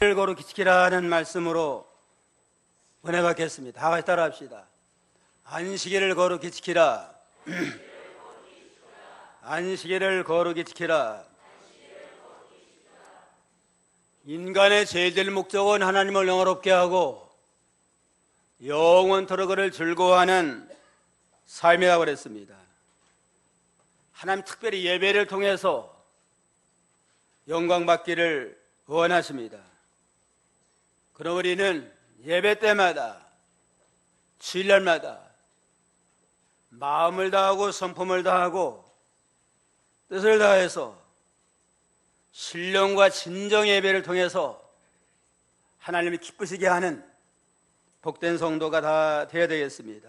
안식일을 거룩히 지키라는 말씀으로 은혜 받겠습니다. 다 같이 따라합시다. 안식일을 거룩히 지키라. 안식일을 거룩히 지키라. 인간의 제일 목적은 하나님을 영화롭게 하고 영원토록 그를 즐거워하는 삶이라고 그랬습니다. 하나님 특별히 예배를 통해서 영광받기를 원하십니다. 그럼 우리는 예배 때마다, 주일날마다 마음을 다하고 성품을 다하고 뜻을 다해서 신령과 진정 예배를 통해서 하나님이 기쁘시게 하는 복된 성도가 다 되어야 되겠습니다.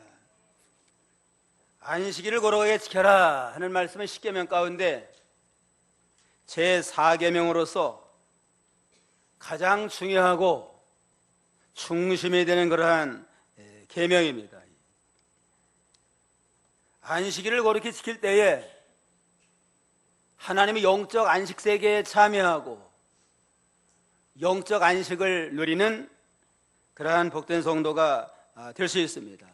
안식일을 거룩하게 지켜라 하는 말씀은 10계명 가운데 제4계명으로서 가장 중요하고 중심이 되는 그러한 계명입니다. 안식일을 거룩히 지킬 때에 하나님의 영적 안식 세계에 참여하고 영적 안식을 누리는 그러한 복된 성도가 될 수 있습니다.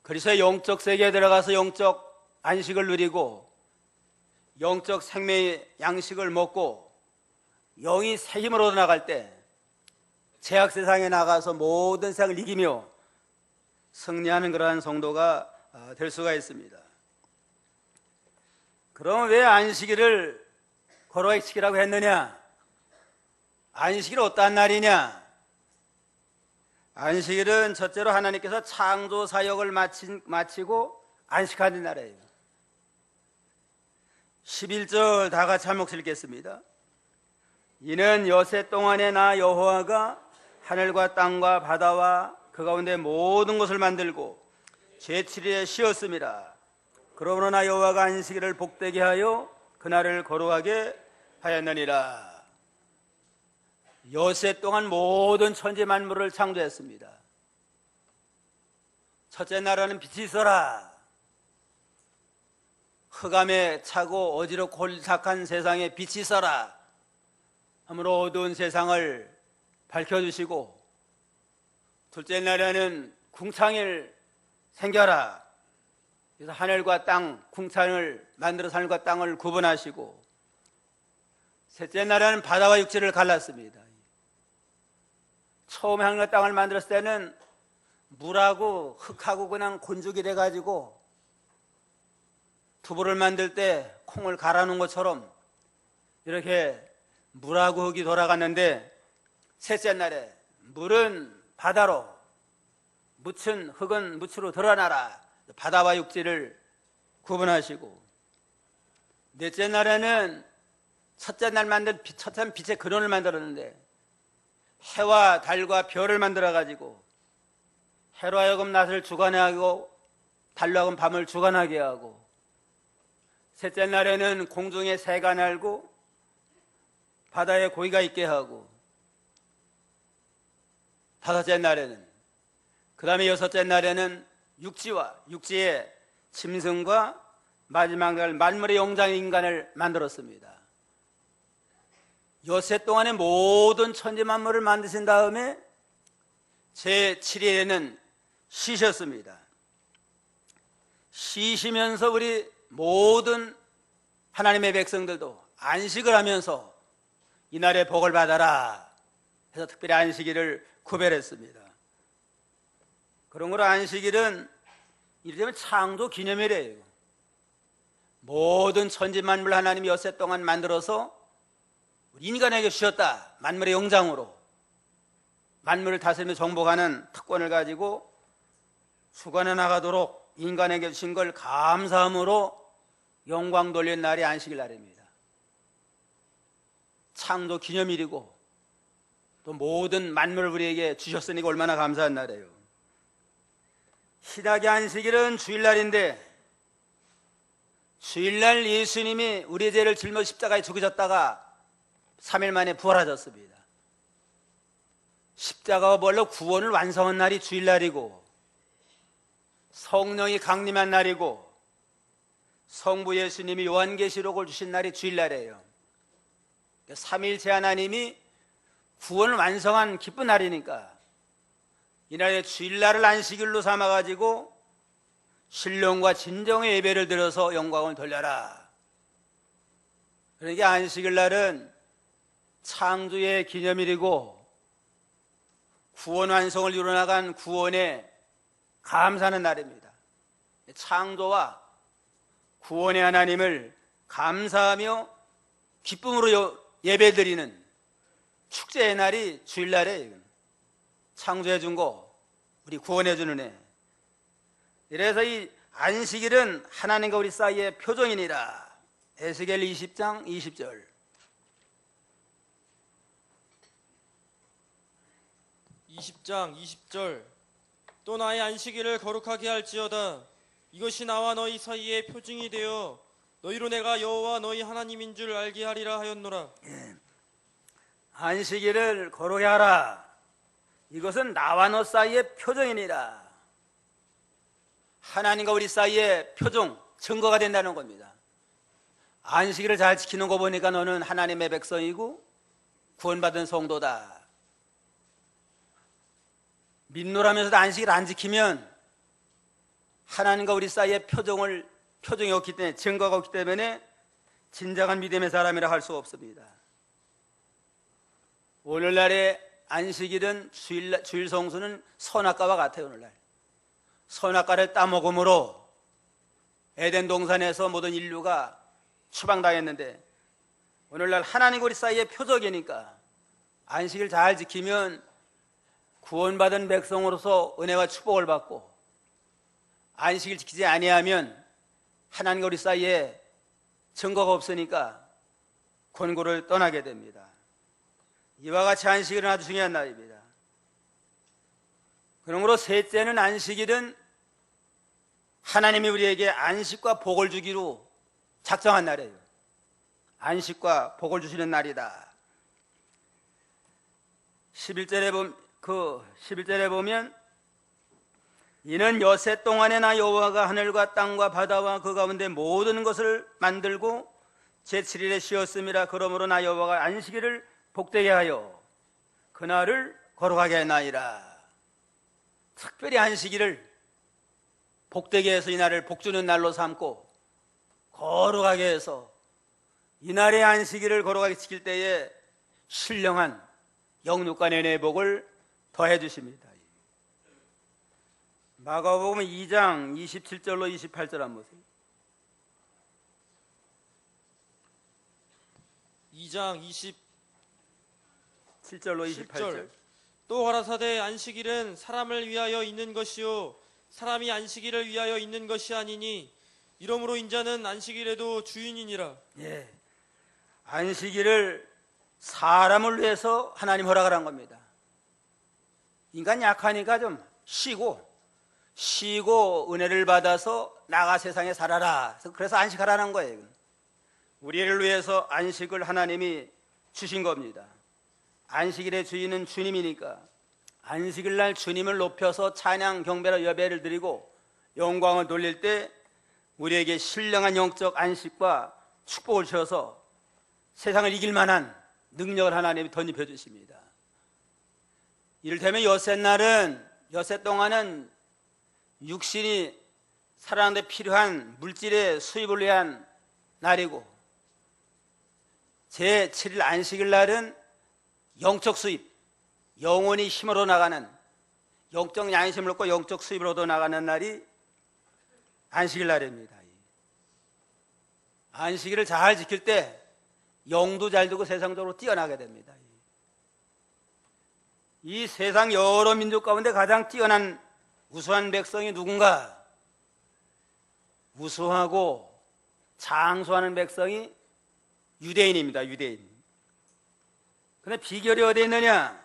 그래서 영적 세계에 들어가서 영적 안식을 누리고 영적 생명의 양식을 먹고 영이 새 힘을 얻어나갈 때 죄악 세상에 나가서 모든 세상을 이기며 승리하는 그러한 성도가 될 수가 있습니다. 그럼 왜 안식일을 거룩하게 지키라고 했느냐? 안식일은 어떠한 날이냐? 안식일은 첫째로 하나님께서 창조 사역을 마치고 안식하는 날이에요. 11절 다 같이 한 목소리 읽겠습니다. 이는 여세 동안에 나 여호와가 하늘과 땅과 바다와 그 가운데 모든 것을 만들고 제7일에 쉬었습니다. 그러므로 나 여호와가 안식일을 복되게 하여 그날을 거룩하게 하였느니라. 여세 동안 모든 천지 만물을 창조했습니다. 첫째 날에는 빛이 있어라. 흑암에 차고 어지럽고 홀삭한 세상에 빛이 있어라 하므로 어두운 세상을 밝혀주시고, 둘째 날에는 궁창을 생겨라. 그래서 하늘과 땅, 궁창을 만들어서 하늘과 땅을 구분하시고, 셋째 날에는 바다와 육지를 갈랐습니다. 처음에 하늘과 땅을 만들었을 때는 물하고 흙하고 그냥 곤죽이 돼가지고 두부를 만들 때 콩을 갈아놓은 것처럼 이렇게 물하고 흙이 돌아갔는데, 셋째 날에 물은 바다로, 묻은 흙은 묻으로 드러나라. 바다와 육지를 구분하시고, 넷째 날에는 첫째 날 만든 첫째 빛의 근원을 만들었는데 해와 달과 별을 만들어가지고 해로 하여금 낮을 주관하게 하고 달로 하여금 밤을 주관하게 하고, 셋째 날에는 공중에 새가 날고 바다에 고기가 있게 하고, 다섯째 날에는, 그 다음에 여섯째 날에는 육지와 육지의 짐승과 마지막 날 만물의 영장인 인간을 만들었습니다. 여세 동안에 모든 천지 만물을 만드신 다음에 제7일에는 쉬셨습니다. 쉬시면서 우리 모든 하나님의 백성들도 안식을 하면서 이날의 복을 받아라 해서 특별히 안식일을 구별했습니다. 그러므로 안식일은 이를테면 창조 기념일이에요. 모든 천지 만물 하나님이 여세 동안 만들어서 우리 인간에게 주셨다. 만물의 영장으로 만물을 다스리며 정복하는 특권을 가지고 주관해 나가도록 인간에게 주신 걸 감사함으로 영광 돌리는 날이 안식일 날입니다. 창조 기념일이고 또 모든 만물을 우리에게 주셨으니까 얼마나 감사한 날이에요. 신약의 안식일은 주일날인데, 주일날 예수님이 우리의 죄를 짊어 십자가에 죽으셨다가 3일 만에 부활하셨습니다. 십자가와 벌로 구원을 완성한 날이 주일날이고, 성령이 강림한 날이고, 성부 예수님이 요한계시록을 주신 날이 주일날이에요. 삼일체 하나님이 구원을 완성한 기쁜 날이니까 이날에 주일날을 안식일로 삼아가지고 신령과 진정의 예배를 드려서 영광을 돌려라. 그러니까 안식일날은 창조의 기념일이고 구원 완성을 이루어나간 구원에 감사하는 날입니다. 창조와 구원의 하나님을 감사하며 기쁨으로 예배드리는 축제의 날이 주일날에 창조해 준 거, 우리 구원해 주는 애. 이래서 이 안식일은 하나님과 우리 사이의 표정이니라. 에스겔 20장 20절. 또 나의 안식일을 거룩하게 할지어다. 이것이 나와 너희 사이의 표징이 되어 너희로 내가 여호와 너희 하나님인 줄 알게 하리라 하였노라. 안식일을 거룩히 하라. 이것은 나와 너 사이의 표정이니라. 하나님과 우리 사이의 표정, 증거가 된다는 겁니다. 안식일을 잘 지키는 거 보니까 너는 하나님의 백성이고 구원받은 성도다. 민노라면서도 안식일 안 지키면 하나님과 우리 사이의 표정이 없기 때문에, 증거가 없기 때문에 진정한 믿음의 사람이라 할 수 없습니다. 오늘날의 안식일은 주일 성수는 선악과와 같아요. 오늘날 선악과를 따먹음으로 에덴 동산에서 모든 인류가 추방당했는데, 오늘날 하나님과 우리 사이의 표적이니까 안식일 잘 지키면 구원받은 백성으로서 은혜와 축복을 받고, 안식일 지키지 아니하면 하나님과 우리 사이에 증거가 없으니까 권고를 떠나게 됩니다. 이와 같이 안식일은 아주 중요한 날입니다. 그러므로 셋째는 안식일은 하나님이 우리에게 안식과 복을 주기로 작정한 날이에요. 안식과 복을 주시는 날이다. 11절에 보면 이는 여세 동안에 나 여호와가 하늘과 땅과 바다와 그 가운데 모든 것을 만들고 제7일에 쉬었음이라. 그러므로 나 여호와가 안식일을 복되게 하여 그날을 거룩하게 하나이다. 특별히 안식일을 복되게 해서 이날을 복주는 날로 삼고 거룩하게 해서 이날의 안식일을 거룩하게 지킬 때에 신령한 영육과 내내의 복을 더해 주십니다. 마가복음 2장 27절로 28절 한번 보세요. 2장 27절로 28절. 또 가라사대 안식일은 사람을 위하여 있는 것이요 사람이 안식일을 위하여 있는 것이 아니니 이러므로 인자는 안식일에도 주인이니라. 예, 안식일을 사람을 위해서 하나님 허락을 한 겁니다. 인간 약하니까 좀 쉬고 은혜를 받아서 나가 세상에 살아라. 그래서 안식하라는 거예요. 우리를 위해서 안식을 하나님이 주신 겁니다. 안식일의 주인은 주님이니까 안식일 날 주님을 높여서 찬양, 경배로 예배를 드리고 영광을 돌릴 때 우리에게 신령한 영적 안식과 축복을 주셔서 세상을 이길 만한 능력을 하나님이 덧입혀 주십니다. 이를테면 여세 동안은 육신이 살아가는 데 필요한 물질의 수입을 위한 날이고, 제7일 안식일 날은 영적 수입, 영혼이 힘으로 나가는, 영적 양심을 얻고 영적 수입을 얻어 나가는 날이 안식일 날입니다. 안식일을 잘 지킬 때 영도 잘 되고 세상적으로 뛰어나게 됩니다. 이 세상 여러 민족 가운데 가장 뛰어난 우수한 백성이 누군가? 우수하고 장수하는 백성이 유대인입니다. 유대인. 그런데 비결이 어디에 있느냐?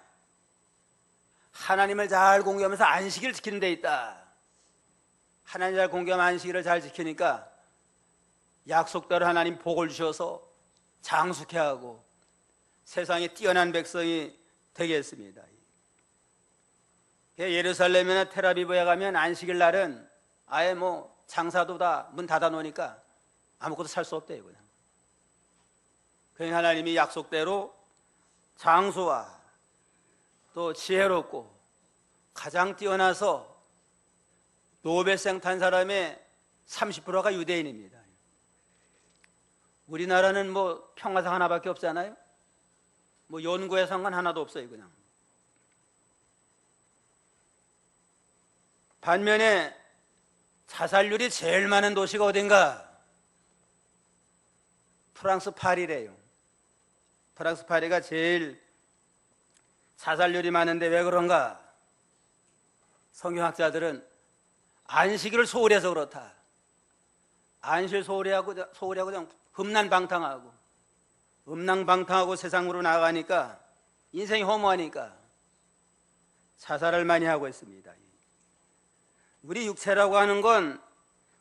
하나님을 잘 공경하면서 안식일을 지키는 데 있다. 하나님 잘 공경하면 안식일을 잘 지키니까 약속대로 하나님 복을 주셔서 장수케 하고 세상에 뛰어난 백성이 되게 했습니다. 예루살렘이나 텔아비브에 가면 안식일 날은 아예 장사도 다 문 닫아 놓으니까 아무것도 살 수 없대요. 그냥 하나님이 약속대로 장수와 또 지혜롭고 가장 뛰어나서 노벨상 탄 사람의 30%가 유대인입니다. 우리나라는 뭐 평화상 하나밖에 없잖아요. 뭐 연구의 상관 하나도 없어요, 그냥. 반면에 자살률이 제일 많은 도시가 어딘가? 프랑스 파리래요. 프랑스 파리가 제일 자살률이 많은데 왜 그런가? 성경학자들은 안식일을 소홀히 해서 그렇다. 안식일 소홀히 하고 그냥 음란방탕하고 세상으로 나가니까 인생이 허무하니까 자살을 많이 하고 있습니다. 우리 육체라고 하는 건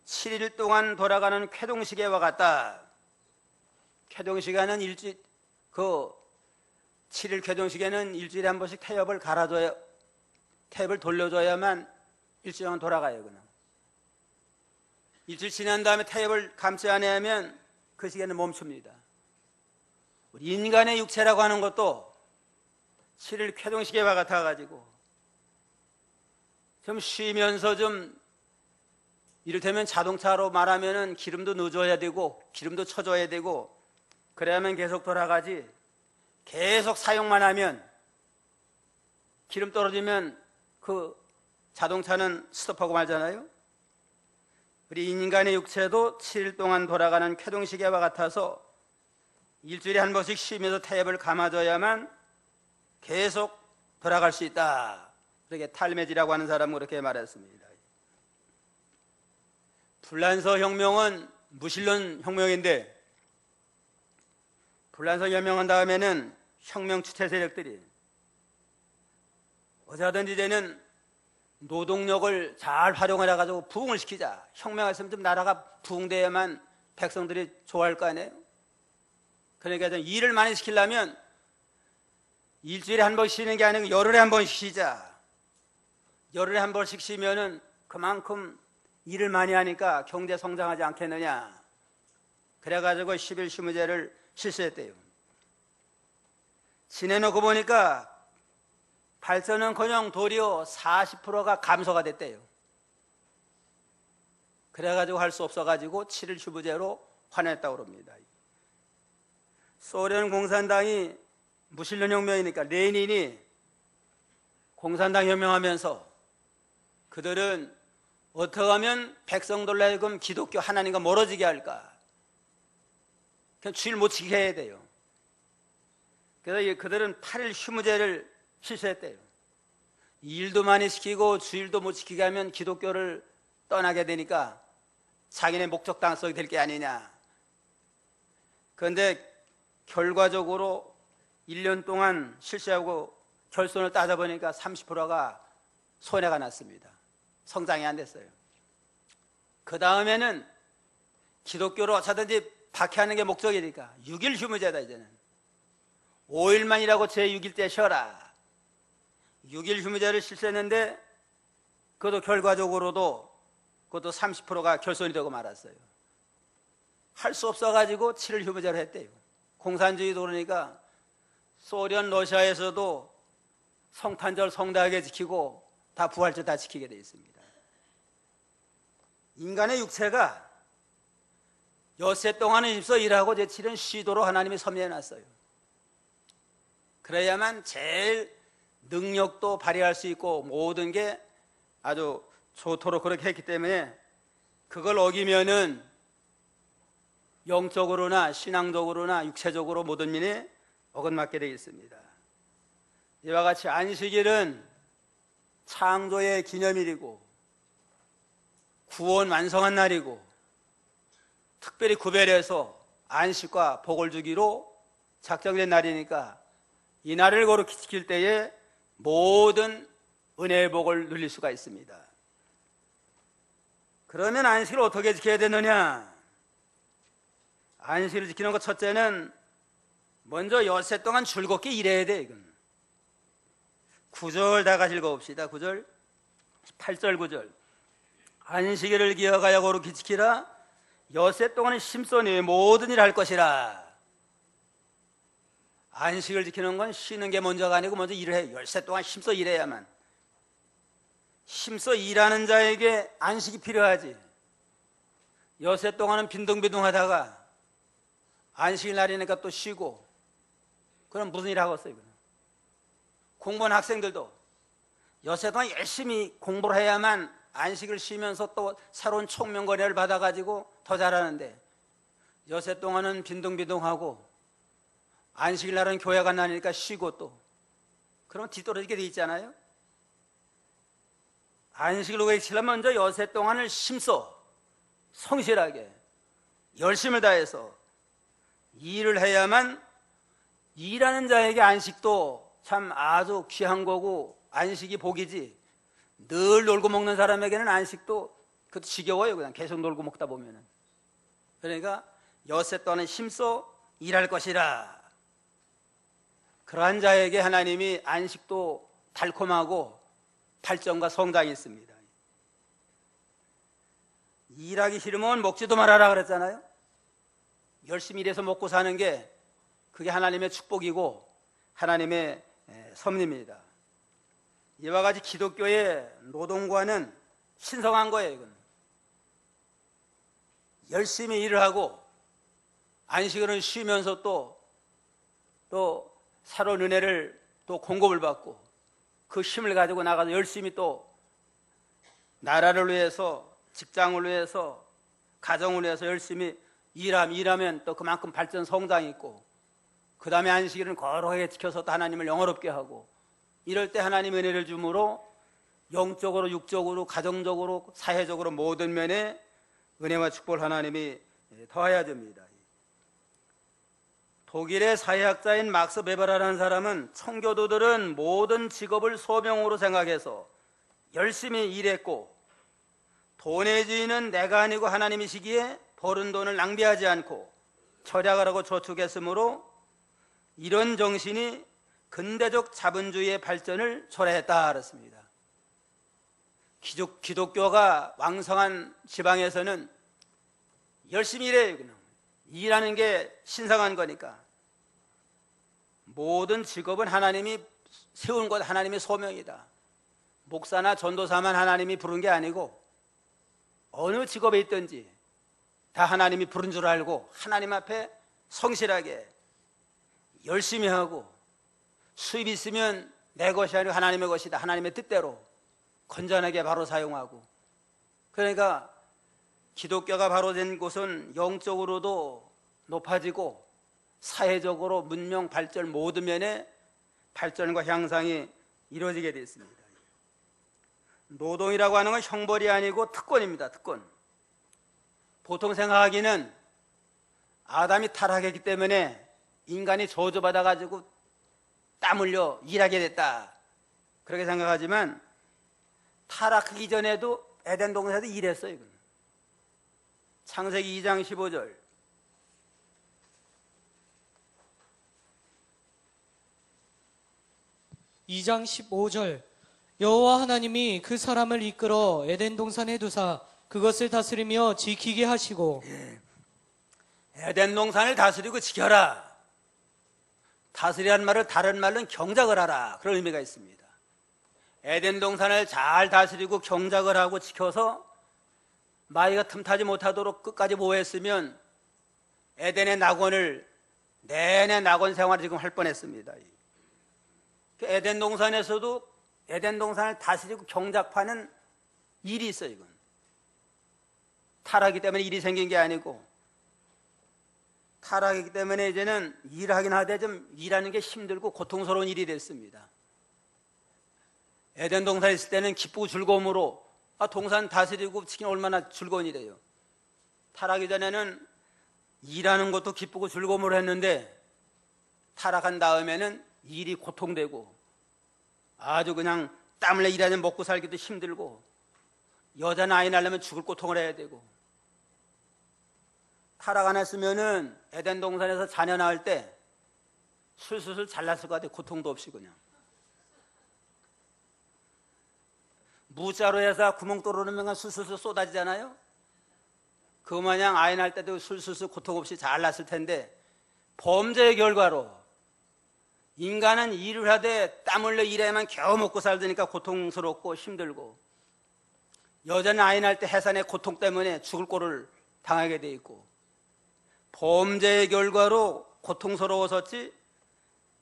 7일 동안 돌아가는 쾌동시계와 같다. 쾌동시계는 7일 쾌동시계는 일주일에 한 번씩 탭을 돌려줘야만 일주일 동안 돌아가요, 그냥. 일주일 지난 다음에 탭을 감지 안 하면 그 시계는 멈춥니다. 우리 인간의 육체라고 하는 것도 7일 쾌동시계와 같아가지고 좀 쉬면서 좀 이를테면 자동차로 말하면은 기름도 넣어줘야 되고 기름도 쳐줘야 되고 그래야만 계속 돌아가지, 계속 사용만 하면 기름 떨어지면 그 자동차는 스톱하고 말잖아요. 우리 인간의 육체도 7일 동안 돌아가는 쾌동시계와 같아서 일주일에 한 번씩 쉬면서 탭을 감아줘야만 계속 돌아갈 수 있다. 그렇게 탈메지라고 하는 사람은 그렇게 말했습니다. 불란서 혁명은 무신론 혁명인데, 불란서 혁명한 다음에는 혁명 주체 세력들이 어디든지 이제는 노동력을 잘 활용해 가지고 부흥을 시키자. 혁명했으면 좀 나라가 부흥돼야만 백성들이 좋아할 거 아니에요. 그러니까 일을 많이 시키려면 일주일에 한 번씩 쉬는 게 아니고 열흘에 한 번씩 쉬자. 열흘에 한 번씩 쉬면은 그만큼 일을 많이 하니까 경제 성장하지 않겠느냐. 그래가지고 10일 휴무제를 실시했대요. 지내놓고 보니까 발전은커녕 도리어 40%가 감소가 됐대요. 그래가지고 할 수 없어가지고 7일 휴무제로 환원했다고 그럽니다. 소련 공산당이 무신론 혁명이니까 레닌이 공산당 혁명하면서 그들은 어떻게 하면 백성들로 하여금 기독교 하나님과 멀어지게 할까? 그냥 주일 못 지키게 해야 돼요. 그래서 그들은 8일 휴무제를 실시했대요. 일도 많이 시키고 주일도 못 지키게 하면 기독교를 떠나게 되니까 자기네 목적 달성이 될 게 아니냐. 그런데 결과적으로 1년 동안 실시하고 결손을 따져보니까 30%가 손해가 났습니다. 성장이 안 됐어요. 그 다음에는 기독교로 어쩌든지 박해하는 게 목적이니까 6일 휴무제다. 이제는 5일만 일하고 제6일 때 쉬어라. 6일 휴무제를 실시했는데 그것도 결과적으로도 그것도 30%가 결손이 되고 말았어요. 할 수 없어가지고 7일 휴무제를 했대요. 공산주의도 그러니까 소련, 러시아에서도 성탄절 성대하게 지키고 다 부활절 다 지키게 되어 있습니다. 인간의 육체가 엿새 동안은 입서 일하고 제7은 쉬도록 하나님이 섭리해놨어요. 그래야만 제일 능력도 발휘할 수 있고 모든 게 아주 좋도록 그렇게 했기 때문에 그걸 어기면은 영적으로나 신앙적으로나 육체적으로 모든 면에 어긋맞게 되어 있습니다. 이와 같이 안식일은 창조의 기념일이고 구원 완성한 날이고 특별히 구별해서 안식과 복을 주기로 작정된 날이니까 이 날을 거룩히 지킬 때에 모든 은혜의 복을 누릴 수가 있습니다. 그러면 안식을 어떻게 지켜야 되느냐? 안식을 지키는 것 첫째는 먼저 엿새 동안 즐겁게 일해야 돼. 이건 9절 다 같이 읽어봅시다. 9절 8절 9절 안식일을 기억하여 거룩히 지키라. 엿새 동안은 심소니 모든 일 할 것이라. 안식을 지키는 건 쉬는 게 먼저가 아니고 먼저 일을 해. 열세 동안 힘써 일해야만. 힘써 일하는 자에게 안식이 필요하지. 여세 동안은 빈둥빈둥하다가 안식일 날이니까 또 쉬고, 그럼 무슨 일 하겠어요? 공부하는 학생들도 여세 동안 열심히 공부를 해야만 안식을 쉬면서 또 새로운 총명거래를 받아가지고 더 잘하는데, 여세 동안은 빈둥빈둥하고 안식일 날은 교회가 안 다니니까 쉬고, 또 그러면 뒤떨어지게 돼 있잖아요. 안식을 외치려면 먼저 여세 동안을 힘써 성실하게 열심을 다해서 일을 해야만, 일하는 자에게 안식도 참 아주 귀한 거고 안식이 복이지, 늘 놀고 먹는 사람에게는 안식도 그것도 지겨워요. 그냥 계속 놀고 먹다 보면은. 그러니까 여세 동안은 힘써 일할 것이라. 그러한 자에게 하나님이 안식도 달콤하고 발전과 성장이 있습니다. 일하기 싫으면 먹지도 말아라 그랬잖아요. 열심히 일해서 먹고 사는 게 그게 하나님의 축복이고 하나님의 섭리입니다. 이와 같이 기독교의 노동과는 신성한 거예요. 이건. 열심히 일을 하고 안식일은 쉬면서 또 새로운 은혜를 또 공급을 받고 그 힘을 가지고 나가서 열심히 또 나라를 위해서, 직장을 위해서, 가정을 위해서 열심히 일하면 또 그만큼 발전 성장이 있고, 그 다음에 안식일은 거룩하게 지켜서 또 하나님을 영화롭게 하고, 이럴 때 하나님 은혜를 주므로 영적으로, 육적으로, 가정적으로, 사회적으로 모든 면에 은혜와 축복을 하나님이 더하여 줍니다. 독일의 사회학자인 막스 베버라라는 사람은 청교도들은 모든 직업을 소명으로 생각해서 열심히 일했고, 돈의 주인은 내가 아니고 하나님이시기에 버는 돈을 낭비하지 않고 절약을 하고 저축했으므로 이런 정신이 근대적 자본주의의 발전을 초래했다 그랬습니다. 기독교가 왕성한 지방에서는 열심히 일해요. 그냥. 일하는 게 신성한 거니까. 모든 직업은 하나님이 세운 것, 하나님의 소명이다. 목사나 전도사만 하나님이 부른 게 아니고 어느 직업에 있든지 다 하나님이 부른 줄 알고 하나님 앞에 성실하게 열심히 하고, 수입 있으면 내 것이 아니고 하나님의 것이다, 하나님의 뜻대로 건전하게 바로 사용하고. 그러니까 기독교가 바로 된 곳은 영적으로도 높아지고 사회적으로 문명 발전 모든 면에 발전과 향상이 이루어지게 되어 있습니다. 노동이라고 하는 건 형벌이 아니고 특권입니다. 특권. 보통 생각하기는 아담이 타락했기 때문에 인간이 저주받아가지고 땀 흘려 일하게 됐다, 그렇게 생각하지만 타락하기 전에도 에덴 동산에서 일했어요. 창세기 2장 15절. (2장 15절) 여호와 하나님이 그 사람을 이끌어 에덴 동산에 두사 그것을 다스리며 지키게 하시고. 에덴 동산을 다스리고 지켜라. 다스리라는 말을 다른 말로는 경작을 하라, 그런 의미가 있습니다. 에덴 동산을 잘 다스리고 경작을 하고 지켜서 마귀가 틈타지 못하도록 끝까지 보호했으면 에덴의 낙원을 내내 낙원 생활을 지금 할 뻔했습니다. 에덴 동산에서도 에덴 동산을 다스리고 경작하는 일이 있어요. 이건 타락이기 때문에 일이 생긴 게 아니고, 타락이기 때문에 이제는 일하긴 하되 좀 일하는 게 힘들고 고통스러운 일이 됐습니다. 에덴 동산에 있을 때는 기쁘고 즐거움으로 동산 다스리고 지키는 얼마나 즐거운 일이에요. 타락하기 전에는 일하는 것도 기쁘고 즐거움으로 했는데 타락한 다음에는 일이 고통되고 아주 그냥 땀을 내 일하면 먹고 살기도 힘들고 여자는 아이 낳으려면 죽을 고통을 해야 되고, 타락 안 했으면은 에덴 동산에서 자녀 낳을 때 술술 잘났을 것 같아요. 고통도 없이 그냥. 무자로 해서 구멍 뚫어놓으면 술술 쏟아지잖아요. 그 마냥 아이 낳을 때도 술술 고통 없이 잘 났을 텐데 범죄의 결과로 인간은 일을 하되 땀 흘려 일해야만 겨우 먹고 살으니까 고통스럽고 힘들고, 여자는 아이 낳을 때 해산의 고통 때문에 죽을 꼴을 당하게 돼 있고, 범죄의 결과로 고통스러웠었지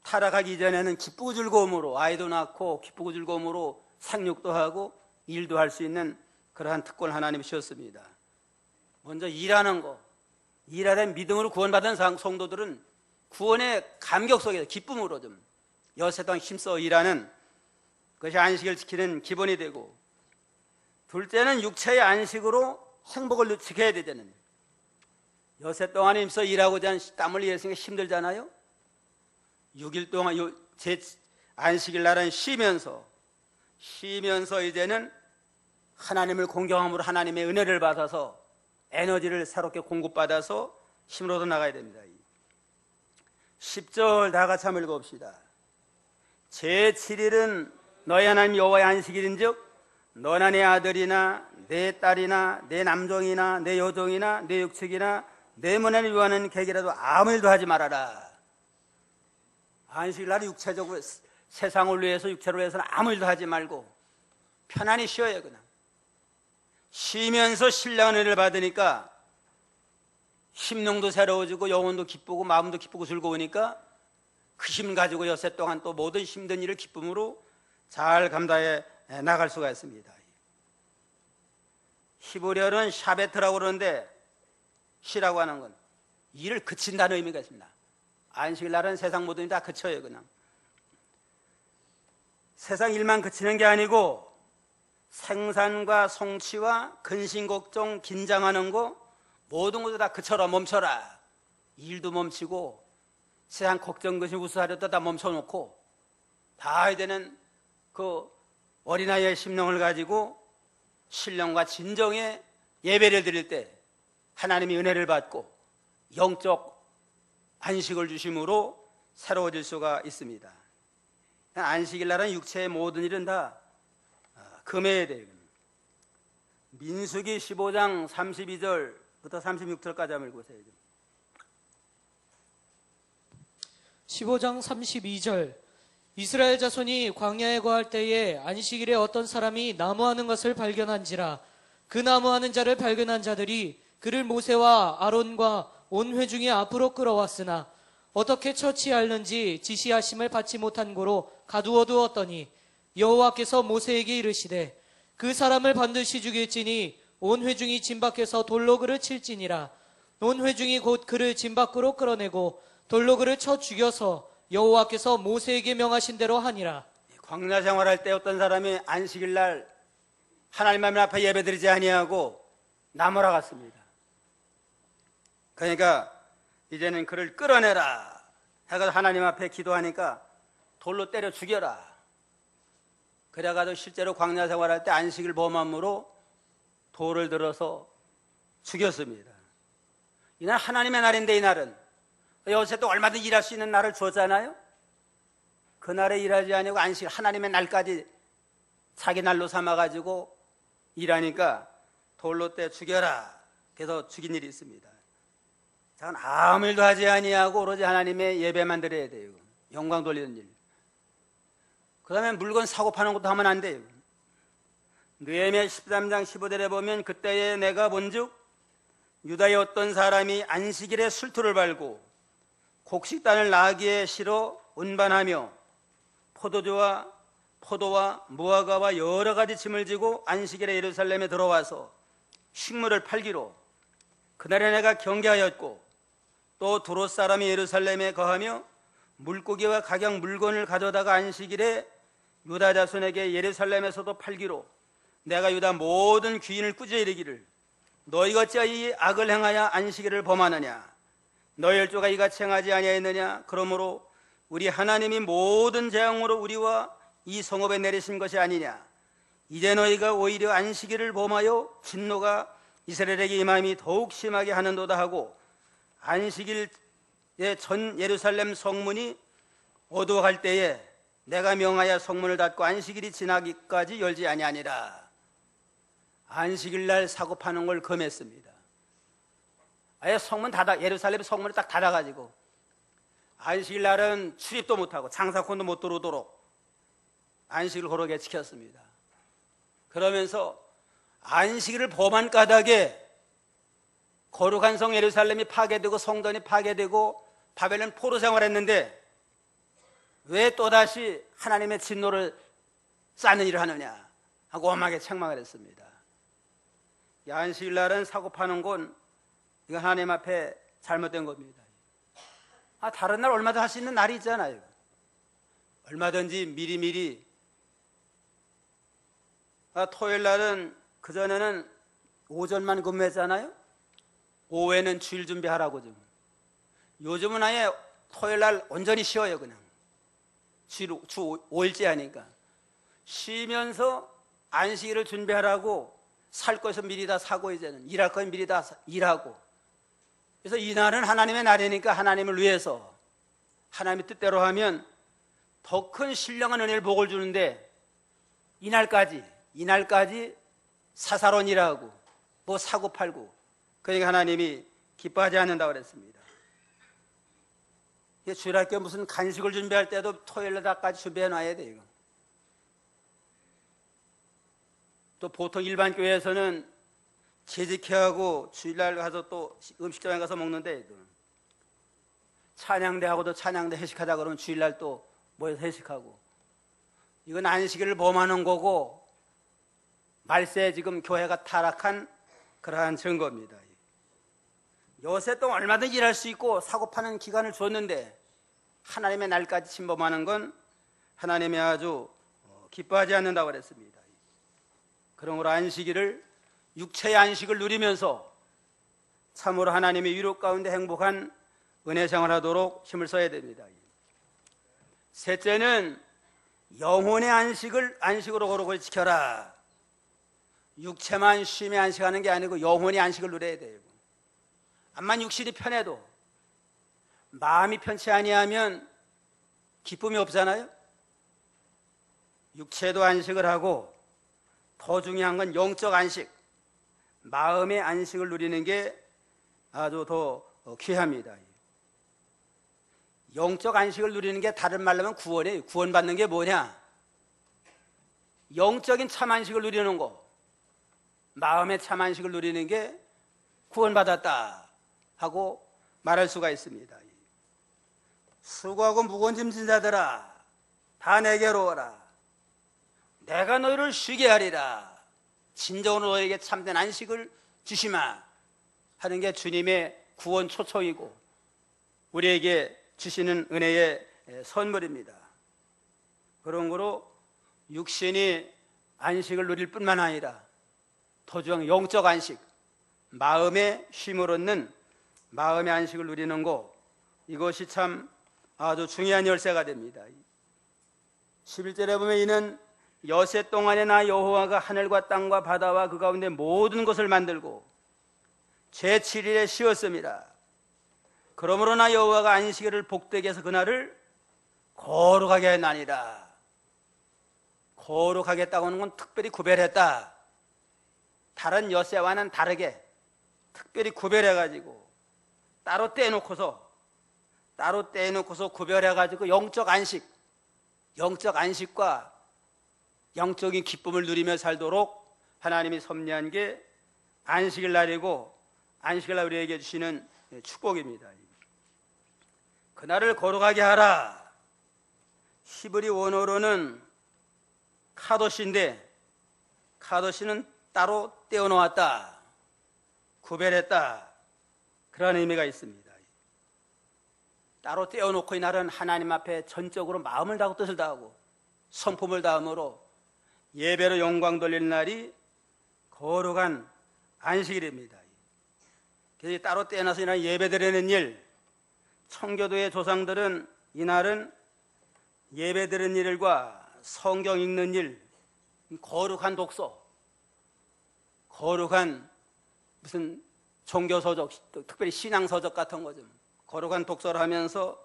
타락하기 이전에는 기쁘고 즐거움으로 아이도 낳고 기쁘고 즐거움으로 상육도 하고 일도 할 수 있는 그러한 특권을 하나님이 주셨습니다. 먼저 일하는 거, 일하되 믿음으로 구원받은 성도들은 구원의 감격 속에서 기쁨으로 좀 여세 동안 힘써 일하는 것이 안식을 지키는 기본이 되고, 둘째는 육체의 안식으로 행복을 지켜야 되잖아요. 여세 동안 힘써 일하고자 하는 땀을 흘렸으니까 힘들잖아요. 6일 동안 제 안식일 날은 쉬면서 이제는 하나님을 공경함으로 하나님의 은혜를 받아서 에너지를 새롭게 공급받아서 힘을 얻어 나가야 됩니다. 10절 다 같이 한번 읽어봅시다. 제7일은 너희 하나님 여호와의 안식일인즉 너나 내 아들이나 내 딸이나 내 남종이나 내 여종이나 내 육축이나 내 문화를 위하는 객이라도 아무 일도 하지 말아라. 안식일 날 육체적으로 세상을 위해서 육체로 위해서는 아무 일도 하지 말고 편안히 쉬어요. 그냥 쉬면서 신령한 은혜를 받으니까 심령도 새로워지고 영혼도 기쁘고 마음도 기쁘고 즐거우니까 그 힘 가지고 여세 동안 또 모든 힘든 일을 기쁨으로 잘 감당해 나갈 수가 있습니다. 히브리어는 샤베트라고 그러는데, 쉬라고 하는 건 일을 그친다는 의미가 있습니다. 안식일 날은 세상 모든 일이 다 그쳐요. 그냥 세상 일만 그치는 게 아니고 생산과 성취와 근심 걱정 긴장하는 거 모든 것도 다 그쳐라, 멈춰라. 일도 멈추고 세상 걱정 근심 우수하려다 다 멈춰놓고 다 해야 되는 그 어린아이의 심령을 가지고 신령과 진정의 예배를 드릴 때 하나님이 은혜를 받고 영적 안식을 주심으로 새로워질 수가 있습니다. 안식일 날은 육체의 모든 일은 다 금해야 돼요. 민수기 15장 32절부터 36절까지 한번 읽으세요. 15장 32절 이스라엘 자손이 광야에 거할 때에 안식일에 어떤 사람이 나무하는 것을 발견한지라. 그 나무하는 자를 발견한 자들이 그를 모세와 아론과 온 회중이 앞으로 끌어왔으나 어떻게 처치할는지 지시하심을 받지 못한 고로 가두어 두었더니 여호와께서 모세에게 이르시되 그 사람을 반드시 죽일지니 온 회중이 진 밖에서 돌로 그를 칠지니라. 온 회중이 곧 그를 진 밖으로 끌어내고 돌로 그를 쳐 죽여서 여호와께서 모세에게 명하신 대로 하니라. 광야 생활할 때 어떤 사람이 안식일 날 하나님 앞에 예배드리지 아니하고 나무라 갔습니다. 그러니까 이제는 그를 끌어내라 해서 하나님 앞에 기도하니까 돌로 때려 죽여라. 그래가지고 실제로 광야 생활할 때 안식일 범함으로 돌을 들어서 죽였습니다. 이날 하나님의 날인데, 이날은 요새 또 얼마든지 일할 수 있는 날을 줬잖아요. 그날에 일하지 아니고 안식 하나님의 날까지 자기 날로 삼아가지고 일하니까 돌로 때 죽여라. 그래서 죽인 일이 있습니다. 자, 아무 일도 하지 아니하고 오로지 하나님의 예배만 드려야 돼요. 영광 돌리는 일. 그 다음에 물건 사고 파는 것도 하면 안 돼요. 느헤미야 13장 15절에 보면 그때에 내가 본즉 유다의 어떤 사람이 안식일에 술투를 밟고 곡식단을 나귀에 실어 운반하며 포도와 무화과와 여러 가지 짐을 지고 안식일에 예루살렘에 들어와서 식물을 팔기로 그날에 내가 경계하였고, 또 두롯 사람이 예루살렘에 거하며 물고기와 각양 물건을 가져다가 안식일에 유다 자손에게 예루살렘에서도 팔기로 내가 유다 모든 귀인을 꾸짖어 이르기를 너희가 어찌 이 악을 행하여 안식일을 범하느냐. 너희 열조가 이같이 행하지 아니하였느냐. 그러므로 우리 하나님이 모든 재앙으로 우리와 이 성읍에 내리신 것이 아니냐. 이제 너희가 오히려 안식일을 범하여 진노가 이스라엘에게 임함이 더욱 심하게 하는도다 하고, 안식일에 전 예루살렘 성문이 어두워갈 때에 내가 명하여 성문을 닫고 안식일이 지나기까지 열지 아니하니라. 안식일 날 사고 파는 걸 금했습니다. 아예 성문 예루살렘 성문을 딱 닫아가지고 안식일 날은 출입도 못하고 장사꾼도 못 들어오도록 안식일을 거룩하게 지켰습니다. 그러면서 안식일을 범한 까닭에 거룩한 성 예루살렘이 파괴되고 성전이 파괴되고 바벨론 포로 생활했는데 왜 또다시 하나님의 진노를 쌓는 일을 하느냐 하고 엄하게 책망을 했습니다. 이 안식일 날은 사고 파는 건 이거 하나님 앞에 잘못된 겁니다. 다른 날 얼마든지 할 수 있는 날이 있잖아요. 얼마든지 미리미리. 토요일 날은 그전에는 오전만 근무했잖아요. 오후에는 주일 준비하라고 좀. 요즘은 아예 토요일 날 온전히 쉬어요. 그냥 주 5일째 하니까 쉬면서 안식일을 준비하라고. 살 것을 미리 다 사고 이제는 일할 건 미리 다 일하고. 그래서 이날은 하나님의 날이니까 하나님을 위해서 하나님의 뜻대로 하면 더 큰 신령한 은혜를 복을 주는데 이날까지 사사로운 일하고 뭐 사고 팔고 그러니까 하나님이 기뻐하지 않는다고 그랬습니다. 주일학교 무슨 간식을 준비할 때도 토요일 날까지 준비해 놔야 돼요. 이거. 또 보통 일반 교회에서는 재직회하고 주일날 가서 또 음식점에 가서 먹는데 찬양대하고도 찬양대 회식하자 그러면 주일날 또 모여서 회식하고. 이건 안식일을 범하는 거고 말세에 지금 교회가 타락한 그러한 증거입니다. 여세 동안 얼마든지 일할 수 있고 사고 파는 기간을 줬는데 하나님의 날까지 침범하는 건 하나님이 아주 기뻐하지 않는다고 그랬습니다. 그러므로 안식일을 육체의 안식을 누리면서 참으로 하나님의 위로 가운데 행복한 은혜 생활하도록 힘을 써야 됩니다. 셋째는 영혼의 안식으로 거룩을 지켜라. 육체만 쉼에 안식하는 게 아니고 영혼의 안식을 누려야 돼요. 암만 육신이 편해도 마음이 편치 아니하면 기쁨이 없잖아요. 육체도 안식을 하고 더 중요한 건 영적 안식, 마음의 안식을 누리는 게 아주 더 귀합니다. 영적 안식을 누리는 게 다른 말로 하면 구원이에요. 구원받는 게 뭐냐? 영적인 참 안식을 누리는 거, 마음의 참 안식을 누리는 게 구원받았다 하고 말할 수가 있습니다. 수고하고 무거운 짐 진 자들아 다 내게로 오라. 내가 너희를 쉬게 하리라. 진정으로 너에게 참된 안식을 주시마 하는 게 주님의 구원 초청이고 우리에게 주시는 은혜의 선물입니다. 그런 거로 육신이 안식을 누릴 뿐만 아니라 더 중요한 영적 안식, 마음의 쉼을 얻는 마음의 안식을 누리는 거, 이것이 참 아주 중요한 열쇠가 됩니다. 11절에 보면 이는 여세 동안에 나 여호와가 하늘과 땅과 바다와 그 가운데 모든 것을 만들고 제7일에 쉬었습니다. 그러므로 나 여호와가 안식일을 복되게 해서 그날을 거룩하게 했나니라. 거룩하겠다고 하는 건 특별히 구별했다. 다른 여세와는 다르게 특별히 구별해가지고 따로 떼놓고서 구별해가지고 영적 안식과 영적인 기쁨을 누리며 살도록 하나님이 섭리한 게 안식일 날이고 안식일 날 우리에게 주시는 축복입니다. 그날을 거룩하게 하라. 히브리 원어로는 카도시인데 카도시는 따로 떼어놓았다, 구별했다, 그런 의미가 있습니다. 따로 떼어놓고 이 날은 하나님 앞에 전적으로 마음을 다하고 뜻을 다하고 성품을 다함으로 예배로 영광 돌리는 날이 거룩한 안식일입니다. 그래서 따로 떼어놔서 이날 예배 드리는 일, 청교도의 조상들은 이날은 예배 드리는 일과 성경 읽는 일, 거룩한 독서, 거룩한 무슨 종교서적, 특별히 신앙서적 같은 거 좀 거룩한 독서를 하면서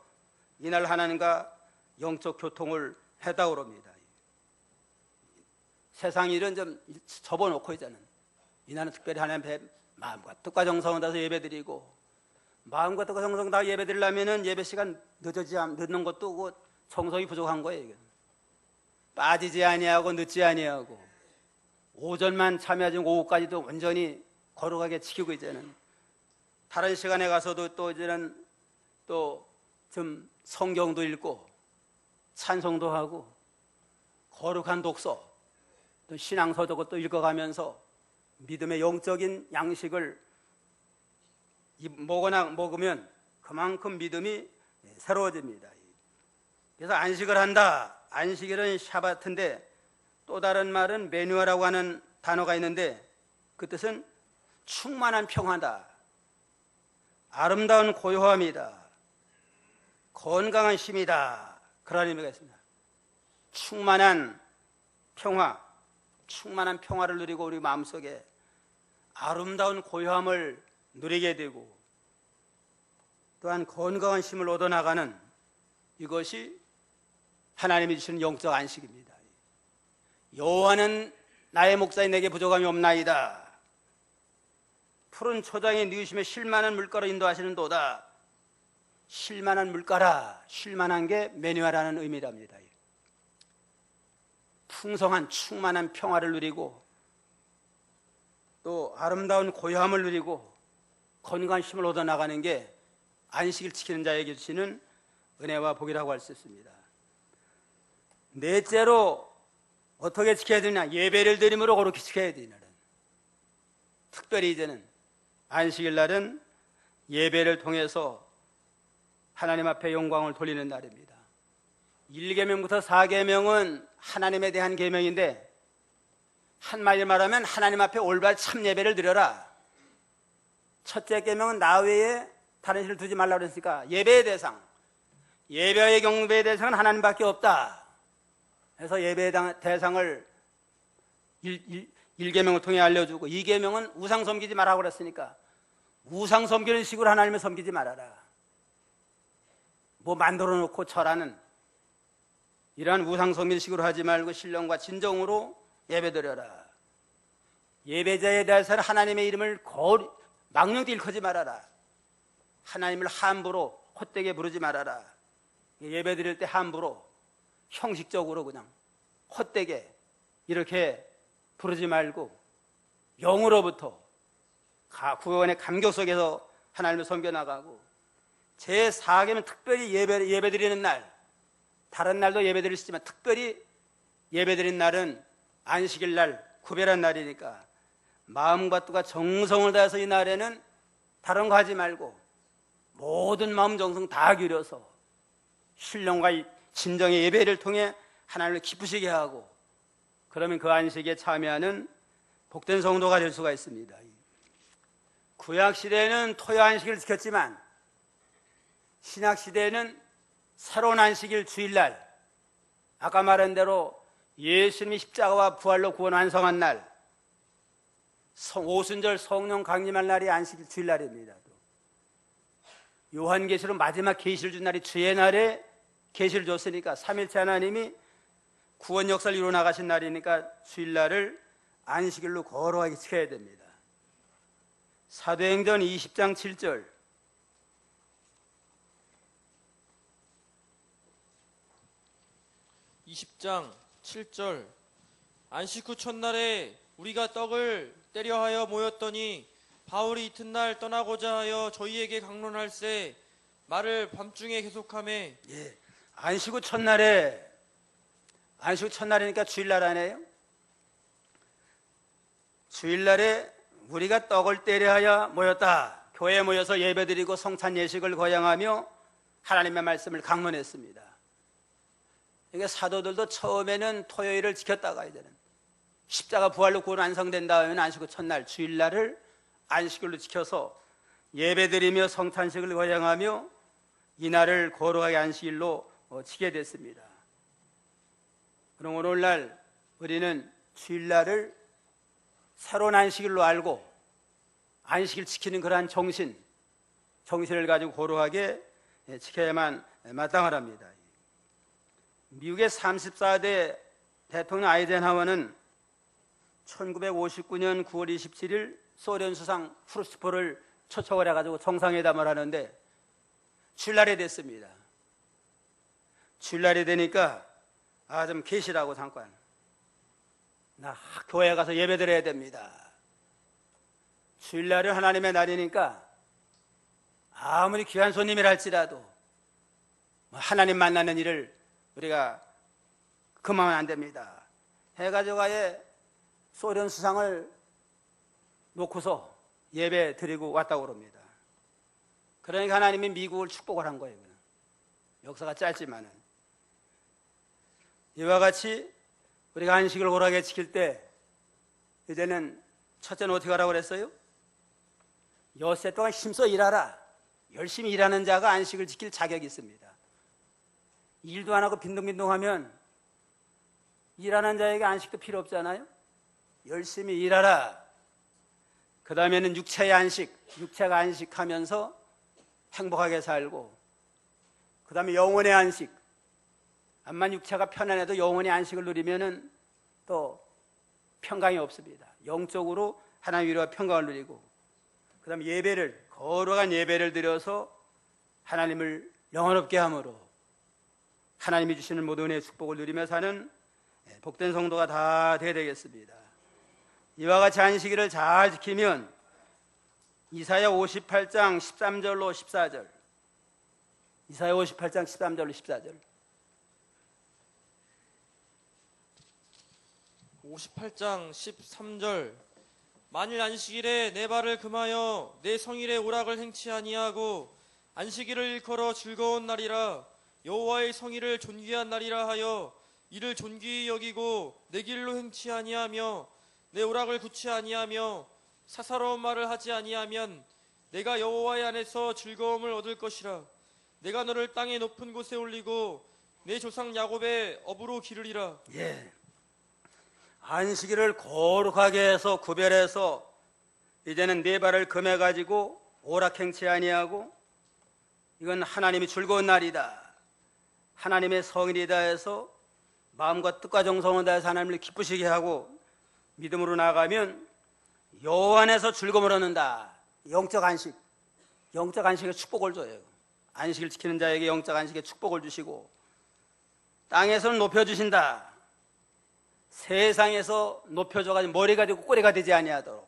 이날 하나님과 영적 교통을 했다고 그럽니다. 세상 일은 좀 접어놓고 이제는 이날은 특별히 하나님 앞에 마음과 뜻과 정성을 다해서 예배드리고 마음과 뜻과 정성 다 예배 드리려면은 예배 시간 늦는 것도 그 정성이 부족한 거예요. 이건. 빠지지 아니하고 늦지 아니하고 오전만 참여하지 오후까지도 온전히 거룩하게 지키고 이제는 다른 시간에 가서도 또 이제는 또 좀 성경도 읽고 찬송도 하고 거룩한 독서 또 신앙서도 또 읽어가면서 믿음의 영적인 양식을 먹으면 그만큼 믿음이 새로워집니다. 그래서 안식을 한다. 안식일은 샤바트인데 또 다른 말은 메뉴아라고 하는 단어가 있는데 그 뜻은 충만한 평화다. 아름다운 고요함이다. 건강한 힘이다. 그런 의미가 있습니다. 충만한 평화, 충만한 평화를 누리고 우리 마음속에 아름다운 고요함을 누리게 되고 또한 건강한 힘을 얻어나가는 이것이 하나님이 주시는 영적 안식입니다. 여호와는 나의 목자인 내게 부족함이 없나이다. 푸른 초장에 누우시며 쉴만한 물가로 인도하시는 도다. 쉴만한 물가라. 쉴만한 게 메뉴아라는 의미랍니다. 풍성한 충만한 평화를 누리고 또 아름다운 고요함을 누리고 건강한 힘을 얻어나가는 게 안식일 지키는 자에게 주시는 은혜와 복이라고 할 수 있습니다. 넷째로 어떻게 지켜야 되냐? 예배를 드림으로 그렇게 지켜야 되는. 특별히 이제는 안식일 날은 예배를 통해서 하나님 앞에 영광을 돌리는 날입니다. 1계명부터 4계명은 하나님에 대한 계명인데 한마디로 말하면 하나님 앞에 올바른 참 예배를 드려라. 첫째 계명은 나 외에 다른 신을 두지 말라고 그랬으니까 예배의 대상, 예배의 경배의 대상은 하나님밖에 없다. 그래서 예배의 대상을 1계명을 통해 알려주고 2계명은 우상 섬기지 말라고 그랬으니까 우상 섬기는 식으로 하나님을 섬기지 말아라. 뭐 만들어 놓고 절하는 이러한 우상 섬기는 식으로 하지 말고 신령과 진정으로 예배드려라. 예배자에 대해서는 하나님의 이름을 망령되이 일컫지 말아라. 하나님을 함부로 헛되게 부르지 말아라. 예배드릴 때 함부로 형식적으로 그냥 헛되게 이렇게 부르지 말고 영으로부터 구원의 감격 속에서 하나님을 섬겨나가고 제4계명은 특별히 예배드리는 날, 다른 날도 예배드릴 수 있지만 특별히 예배드리는 날은 안식일 날, 구별한 날이니까 마음과 뜻과 정성을 다해서 이 날에는 다른 거 하지 말고 모든 마음 정성 다 기울여서 신령과 진정의 예배를 통해 하나님을 기쁘시게 하고 그러면 그 안식에 참여하는 복된 성도가 될 수가 있습니다. 구약시대에는 토요 안식일을 지켰지만 신약시대에는 새로운 안식일 주일날, 아까 말한 대로 예수님이 십자가와 부활로 구원 완성한 날, 오순절 성령 강림할 날이 안식일 주일날입니다. 요한계시로 마지막 계시를 준 날이 주의 날에 계시를 줬으니까 삼일체 하나님이 구원 역사를 이루어 나가신 날이니까 주일날을 안식일로 거룩하게 지켜야 됩니다. 사도행전 20장 7절 20장 7절 안식 후 첫날에 우리가 떡을 떼려 하여 모였더니 바울이 이튿날 떠나고자 하여 저희에게 강론할세 말을 밤중에 계속하매. 안식 후 첫날이니까 주일날 아니에요? 주일날에 우리가 떡을 떼려 하여 모였다. 교회에 모여서 예배드리고 성찬 예식을 거양하며 하나님의 말씀을 강론했습니다. 그러니까 사도들도 처음에는 토요일을 지켰다가 이제는 십자가 부활로 구원 완성된 다음에는 안식 후 첫날 주일날을 안식일로 지켜서 예배드리며 성찬식을 거양하며 이날을 거룩하게 안식일로 지게 됐습니다. 그럼 오늘날 우리는 주일날을 새로운 안식일로 알고 안식일 지키는 그러한 정신을 가지고 거룩하게 지켜야만 마땅하랍니다. 미국의 34대 대통령 아이젠하워는 1959년 9월 27일 소련 수상 후르츠포를 초청을 해가지고 정상회담을 하는데 주일날이 됐습니다. 주일날이 되니까 좀 계시라고 잠깐. 나 교회 가서 예배 드려야 됩니다. 주일날은 하나님의 날이니까 아무리 귀한 손님이라 할지라도 하나님 만나는 일을 우리가 금하면 안 됩니다. 해가지고 아예 소련 수상을 놓고서 예배 드리고 왔다고 그럽니다. 그러니까 하나님이 미국을 축복을 한 거예요. 역사가 짧지만은. 이와 같이 우리가 안식을 고르게 지킬 때 이제는 첫째는 어떻게 하라고 그랬어요? 엿새 동안 힘써 일하라. 열심히 일하는 자가 안식을 지킬 자격이 있습니다. 일도 안 하고 빈둥빈둥하면 일하는 자에게 안식도 필요 없잖아요. 열심히 일하라. 그 다음에는 육체의 안식, 육체가 안식하면서 행복하게 살고, 그 다음에 영혼의 안식. 암만 육체가 편안해도 영혼의 안식을 누리면은 또 평강이 없습니다. 영적으로 하나님 위로와 평강을 누리고, 그 다음에 예배를, 거룩한 예배를 드려서 하나님을 영원롭게 함으로 하나님이 주시는 모든 은혜의 축복을 누리며 사는 복된 성도가 다 되어야 되겠습니다. 이와 같이 안식일을 잘 지키면 이사야 58장 13절로 14절, 이사야 58장 13절로 14절, 58장 13절 만일 안식일에 내 발을 금하여 내 성일의 오락을 행치 아니하고 안식일을 일컬어 즐거운 날이라 여호와의 성일을 존귀한 날이라 하여 이를 존귀히 여기고 내 길로 행치 아니하며 내 오락을 굳지 아니하며 사사로운 말을 하지 아니하면 내가 여호와의 안에서 즐거움을 얻을 것이라. 내가 너를 땅의 높은 곳에 올리고 내 조상 야곱의 업으로 기르리라. 안식일을 거룩하게 해서 구별해서 이제는 네 발을 금해가지고 오락행치 아니하고 이건 하나님이 즐거운 날이다, 하나님의 성일이다 해서 마음과 뜻과 정성을 다해서 하나님을 기쁘시게 하고 믿음으로 나가면 여호와 안에서 즐거움을 얻는다. 영적 안식, 영적 안식의 축복을 줘요. 안식을 지키는 자에게 영적 안식의 축복을 주시고 땅에서는 높여주신다. 세상에서 높여줘가지고 머리가 되고 꼬리가 되지 아니하도록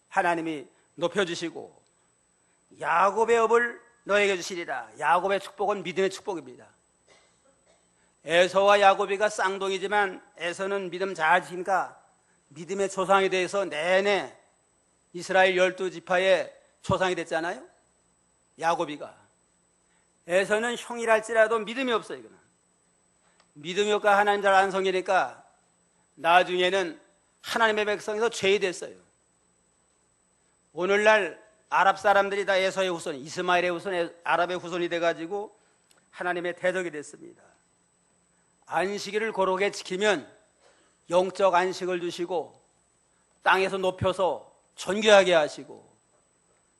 하나님이 높여주시고 야곱의 업을 너에게 주시리라. 야곱의 축복은 믿음의 축복입니다. 에서와 야곱이가 쌍둥이지만 에서는 믿음 잘 지키니까 믿음의 조상이 돼서 내내 이스라엘 12지파의 조상이 됐잖아요. 야곱이가. 에서는 형이랄지라도 믿음이 없어요. 이거는 믿음이 없고 하나님 잘 안 섬기니까 나중에는 하나님의 백성에서 죄이 됐어요. 오늘날 아랍 사람들이 다 에서의 후손, 이스마엘의 후손, 아랍의 후손이 돼가지고 하나님의 대적이 됐습니다. 안식일을 고르게 지키면 영적 안식을 주시고 땅에서 높여서 존귀하게 하시고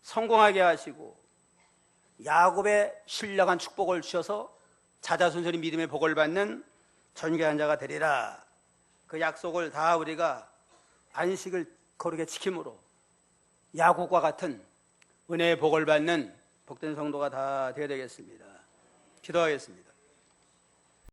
성공하게 하시고 야곱의 신령한 축복을 주셔서 자자손손이 믿음의 복을 받는 존귀한 자가 되리라. 그 약속을 다 우리가 안식을 거룩하게 지킴으로 야곱과 같은 은혜의 복을 받는 복된 성도가 다 되어야 되겠습니다. 기도하겠습니다.